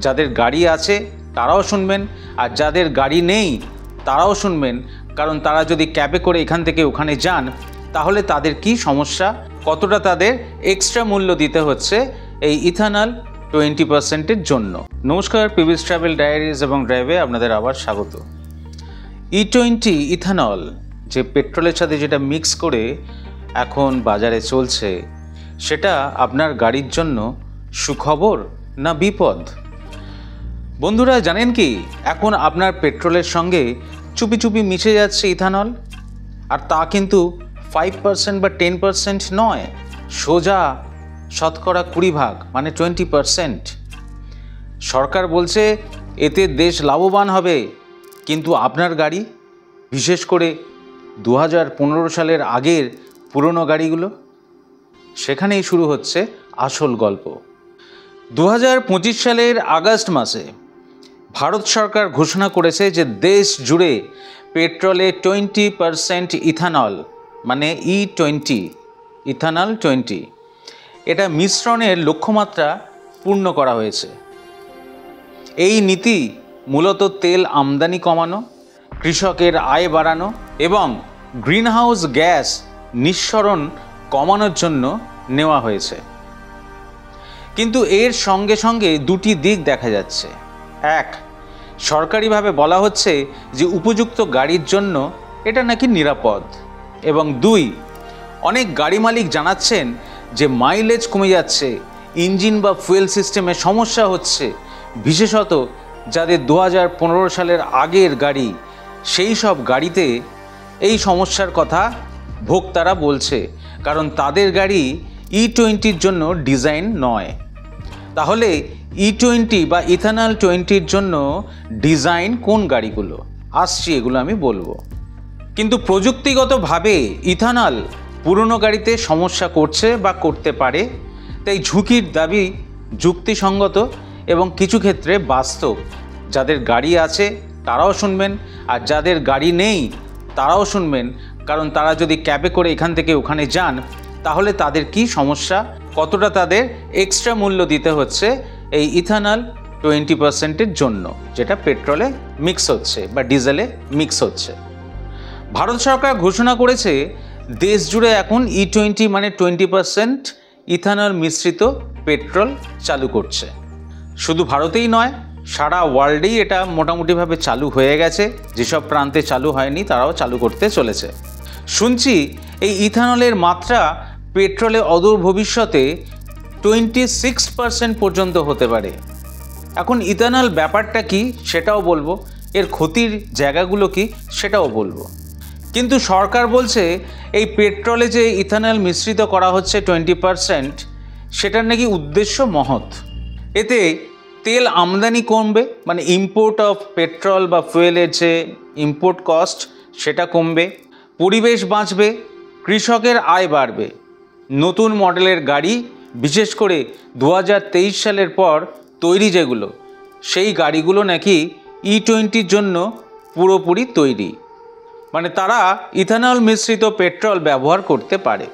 যাদের গাড়ি আছে তারাও শুনবেন, আর যাদের গাড়ি নেই তারাও শুনবেন। কারণ তারা যদি ক্যাবে করে এখান থেকে ওখানে যান তাহলে তাদের কি সমস্যা, কতটা তাদের এক্সট্রা মূল্য দিতে হচ্ছে এই ইথানল 20%-এর জন্য। নমস্কার, পিবিএস ট্রাভেল ডায়েরিজ এবং ড্রাইভে আপনাদের আবার স্বাগত। E20 ইথানল যে পেট্রোলের সাথে যেটা মিক্স করে এখন বাজারে চলছে, সেটা আপনার গাড়ির জন্য সুখবর না বিপদ? বন্ধুরা জানেন কি, এখন আপনার পেট্রোলের সঙ্গে চুপি চুপি মিশে যাচ্ছে ইথানল। আর তা কিন্তু 5% বা 10% নয়, সোজা শতকরা 20% মানে 20%। সরকার বলছে এতে দেশ লাভবান হবে, কিন্তু আপনার গাড়ি, বিশেষ করে 2015 সালের আগের পুরনো গাড়িগুলো, সেখানেই শুরু হচ্ছে আসল গল্প। 2025 সালের আগস্ট মাসে ভারত সরকার ঘোষণা করেছে যে দেশ জুড়ে পেট্রোলে 20% ইথানল মানে E20 ইথানল 20 এটা মিশ্রণের লক্ষ্যমাত্রা পূর্ণ করা হয়েছে। এই নীতি মূলত তেল আমদানি কমানো, কৃষকের আয় বাড়ানো এবং গ্রিনহাউস গ্যাস নিঃসরণ কমানোর জন্য নেওয়া হয়েছে। কিন্তু এর সঙ্গে সঙ্গে দুটি দিক দেখা যাচ্ছে। এক, সরকারিভাবে বলা হচ্ছে যে উপযুক্ত গাড়ির জন্য এটা নাকি নিরাপদ, এবং দুই, অনেক গাড়ি মালিক জানাচ্ছেন যে মাইলেজ কমে যাচ্ছে, ইঞ্জিন বা ফুয়েল সিস্টেমে সমস্যা হচ্ছে, বিশেষত যাদের 2015 সালের আগের গাড়ি, সেই সব গাড়িতে এই সমস্যার কথা ভোক্তারা বলছে, কারণ তাদের গাড়ি E20-র জন্য ডিজাইন নয়। তাহলে E20 বা ইথানল 20-র জন্য ডিজাইন কোন গাড়িগুলো? আসছি, এগুলো আমি বলবো। কিন্তু প্রযুক্তিগতভাবে ইথানল পুরনো গাড়িতে সমস্যা করছে বা করতে পারে, তাই ঝুঁকির দাবি যুক্তিসঙ্গত এবং কিছু ক্ষেত্রে বাস্তব। যাদের গাড়ি আছে তারাও শুনবেন, আর যাদের গাড়ি নেই তারাও শুনবেন। কারণ তারা যদি ক্যাবে করে এখান থেকে ওখানে যান তাহলে তাদের কি সমস্যা, কতটা তাদের এক্সট্রা মূল্য দিতে হচ্ছে এই ইথানল 20%-এর জন্য, যেটা পেট্রোলে মিক্স হচ্ছে বা ডিজেলে মিক্স হচ্ছে। ভারত সরকার ঘোষণা করেছে দেশ জুড়ে এখন E20 মানে 20% ইথানল মিশ্রিত পেট্রোল চালু করছে। শুধু ভারতেই নয়, সারা ওয়ার্ল্ডেই এটা মোটামুটিভাবে চালু হয়ে গেছে। যেসব প্রান্তে চালু হয়নি তারাও চালু করতে চলেছে। শুনছি এই ইথানলের মাত্রা পেট্রোলে অদূর ভবিষ্যতে 26% পর্যন্ত হতে পারে। এখন ইথানল ব্যাপারটা কি সেটাও বলবো, এর ক্ষতির জায়গাগুলো কি সেটাও বলবো। কিন্তু সরকার বলছে এই পেট্রোলে যে ইথানল মিশ্রিত করা হচ্ছে 20%, সেটার নাকি উদ্দেশ্য মহৎ। এতে তেল আমদানি কমবে, মানে ইম্পোর্ট অফ পেট্রোল বা ফুয়েলের যে ইম্পোর্ট কস্ট সেটা কমবে, পরিবেশ বাঁচবে, কৃষকের আয় বাড়বে। নতুন মডেলের গাড়ি, বিশেষ করে 2023 সালের পর তৈরি যেগুলো, সেই গাড়িগুলো নাকি E20-র জন্য পুরোপুরি তৈরি, মানে তারা ইথানল মিশ্রিত পেট্রোল ব্যবহার করতে পারে।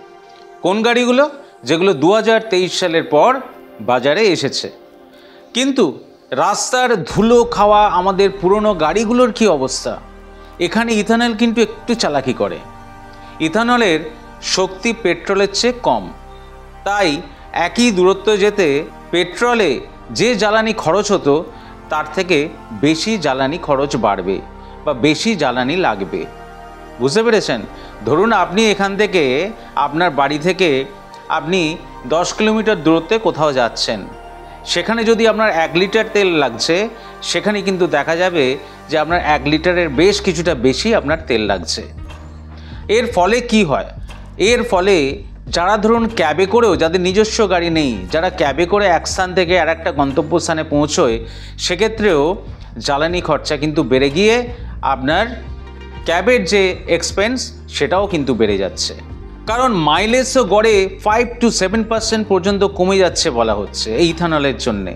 কোন গাড়িগুলো? যেগুলো 2023 সালের পর বাজারে এসেছে। কিন্তু রাস্তার ধুলো খাওয়া আমাদের পুরনো গাড়িগুলোর কি অবস্থা? এখানে ইথানল কিন্তু একটু চালাকি করে। ইথানলের শক্তি পেট্রোলের চেয়ে কম, তাই একই দূরত্ব যেতে পেট্রোলে যে জ্বালানি খরচ হতো তার থেকে বেশি জ্বালানি খরচ বাড়বে বা বেশি জ্বালানি লাগবে। বুঝতে পেরেছেন? ধরুন আপনি এখান থেকে, আপনার বাড়ি থেকে আপনি 10 কিলোমিটার দূরত্বে কোথাও যাচ্ছেন, সেখানে যদি আপনার 1 লিটার তেল লাগছে, সেখানে কিন্তু দেখা যাবে যে আপনার 1 লিটারের বেশ কিছুটা বেশি আপনার তেল লাগছে। এর ফলে কি হয়? এর ফলে যারা ধরুন ক্যাবে করেও, যাদের নিজস্ব গাড়ি নেই, যারা ক্যাবে করে এক স্থান থেকে আর একটা গন্তব্যস্থানে পৌঁছয়, সেক্ষেত্রেও জ্বালানি খরচা কিন্তু বেড়ে গিয়ে আপনার ক্যাবের যে এক্সপেন্স সেটাও কিন্তু বেড়ে যাচ্ছে। কারণ মাইলেজও গড়ে 5 to 7% পর্যন্ত কমে যাচ্ছে বলা হচ্ছে এই ইথানলের জন্যে।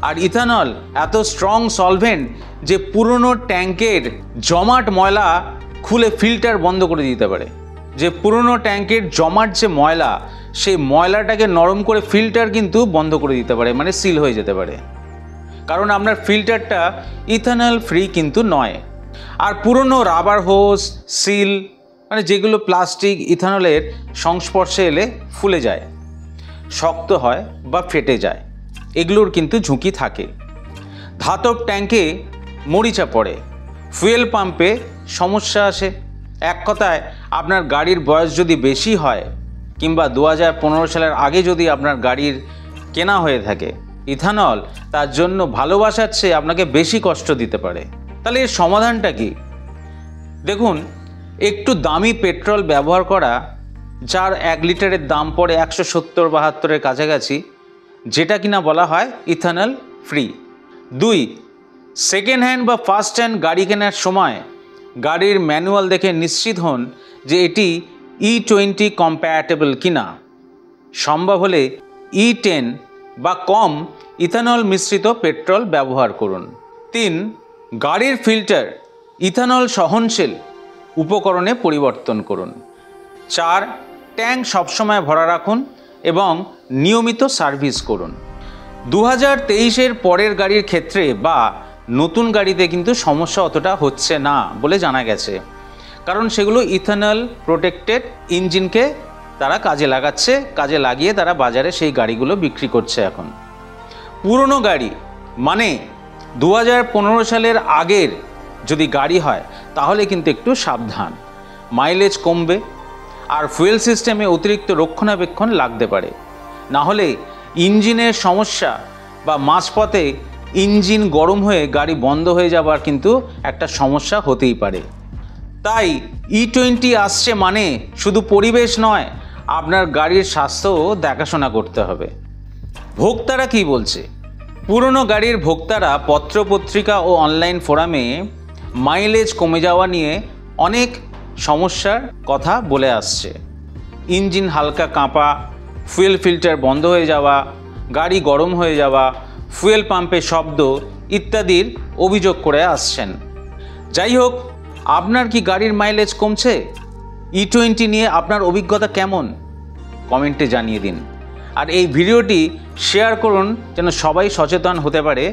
আর ইথানল এত স্ট্রং সলভেন্ট যে পুরনো ট্যাঙ্কের জমাট ময়লা খুলে ফিল্টার বন্ধ করে দিতে পারে। যে পুরনো ট্যাঙ্কের জমাট যে ময়লা, সেই ময়লাটাকে নরম করে ফিল্টার কিন্তু বন্ধ করে দিতে পারে, মানে সিল হয়ে যেতে পারে। কারণ আপনার ফিল্টারটা ইথানল ফ্রি কিন্তু নয়। আর পুরনো রাবার হোস, সিল মানে যেগুলো প্লাস্টিক ইথানলের সংস্পর্শে এলে ফুলে যায়, শক্ত হয় বা ফেটে যায়, এগুলোর কিন্তু ঝুঁকি থাকে। ধাতব ট্যাঙ্কে মরিচা পড়ে, ফুয়েল পাম্পে সমস্যা আসে। এক কথায় আপনার গাড়ির বয়স যদি বেশি হয় কিংবা 2015 সালের আগে যদি আপনার গাড়ির কেনা হয়ে থাকে, ইথানল তার জন্য ভালোবাসার চেয়ে আপনাকে বেশি কষ্ট দিতে পারে। তাহলে এর সমাধানটা কি? দেখুন, একটু দামি পেট্রোল ব্যবহার করা, যার 1 লিটারের দাম পড়ে 170-72-এর কাছাকাছি, যেটা কিনা বলা হয় ইথানল ফ্রি। 2, সেকেন্ড হ্যান্ড বা ফার্স্ট হ্যান্ড গাড়ি কেনার সময় গাড়ির ম্যানুয়াল দেখে নিশ্চিত হন যে এটি E20 কম্প্যাটেবল কিনা। সম্ভব হলে E10 বা কম ইথানল মিশ্রিত পেট্রোল ব্যবহার করুন। 3, গাড়ির ফিল্টার ইথানল সহনশীল উপকরণে পরিবর্তন করুন। 4, ট্যাঙ্ক সবসময় ভরা রাখুন এবং নিয়মিত সার্ভিস করুন। 2023-এর পরের গাড়ির ক্ষেত্রে বা নতুন গাড়িতে কিন্তু সমস্যা অতটা হচ্ছে না বলে জানা গেছে, কারণ সেগুলো ইথানল প্রোটেক্টেড ইঞ্জিনকে তারা কাজে লাগাচ্ছে, কাজে লাগিয়ে তারা বাজারে সেই গাড়িগুলো বিক্রি করছে এখন। পুরনো গাড়ি মানে 2015 সালের আগের যদি গাড়ি হয় তাহলে কিন্তু একটু সাবধান, মাইলেজ কমবে আর ফুয়েল সিস্টেমে অতিরিক্ত রক্ষণাবেক্ষণ লাগতে পারে। না হলে ইঞ্জিনের সমস্যা বা মাঝপথে ইঞ্জিন গরম হয়ে গাড়ি বন্ধ হয়ে যাবার কিন্তু একটা সমস্যা হতেই পারে। তাই E20 আসছে মানে শুধু পরিবেশ নয়, আপনার গাড়ির স্বাস্থ্যও দেখাশোনা করতে হবে। ভোক্তারা কি বলছে? পুরনো গাড়ির ভোক্তারা পত্রপত্রিকা ও অনলাইন ফোরামে মাইলেজ কমে যাওয়া নিয়ে অনেক সমস্যার কথা বলে আসছে। ইঞ্জিন হালকা কাঁপা, ফুয়েল ফিল্টার বন্ধ হয়ে যাওয়া, গাড়ি গরম হয়ে যাওয়া, ফুয়েল পাম্পে শব্দ ইত্যাদির অভিযোগ করে আসছেন। যাই হোক, আপনার কি গাড়ির মাইলেজ কমছে? E20 নিয়ে আপনার অভিজ্ঞতা কেমন? কমেন্টে জানিয়ে দিন। আর এই ভিডিওটি শেয়ার করুন যেন সবাই সচেতন হতে পারে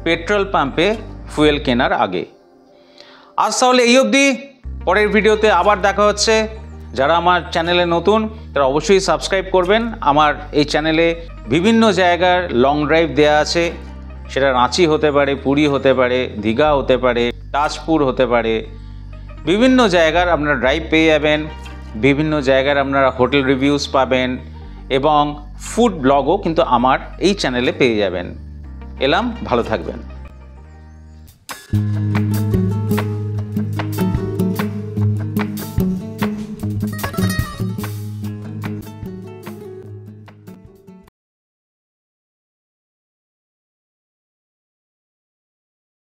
পেট্রোল পাম্পে ফুয়েল কেনার আগে। আজ তাহলে এই অবধি, পরের ভিডিওতে আবার দেখা হচ্ছে। যারা আমার চ্যানেলে নতুন তারা অবশ্যই সাবস্ক্রাইব করবেন। আমার এই চ্যানেলে বিভিন্ন জায়গার লং ড্রাইভ দেয়া আছে, সেটা রাঁচি হতে পারে, পুরী হতে পারে, দীঘা হতে পারে, তাজপুর হতে পারে, বিভিন্ন জায়গার আপনারা ড্রাইভ পেয়ে যাবেন। বিভিন্ন জায়গার আপনারা হোটেল রিভিউজ পাবেন এবং ফুড ব্লগও কিন্তু আমার এই চ্যানেলে পেয়ে যাবেন। এলাম, ভালো থাকবেন।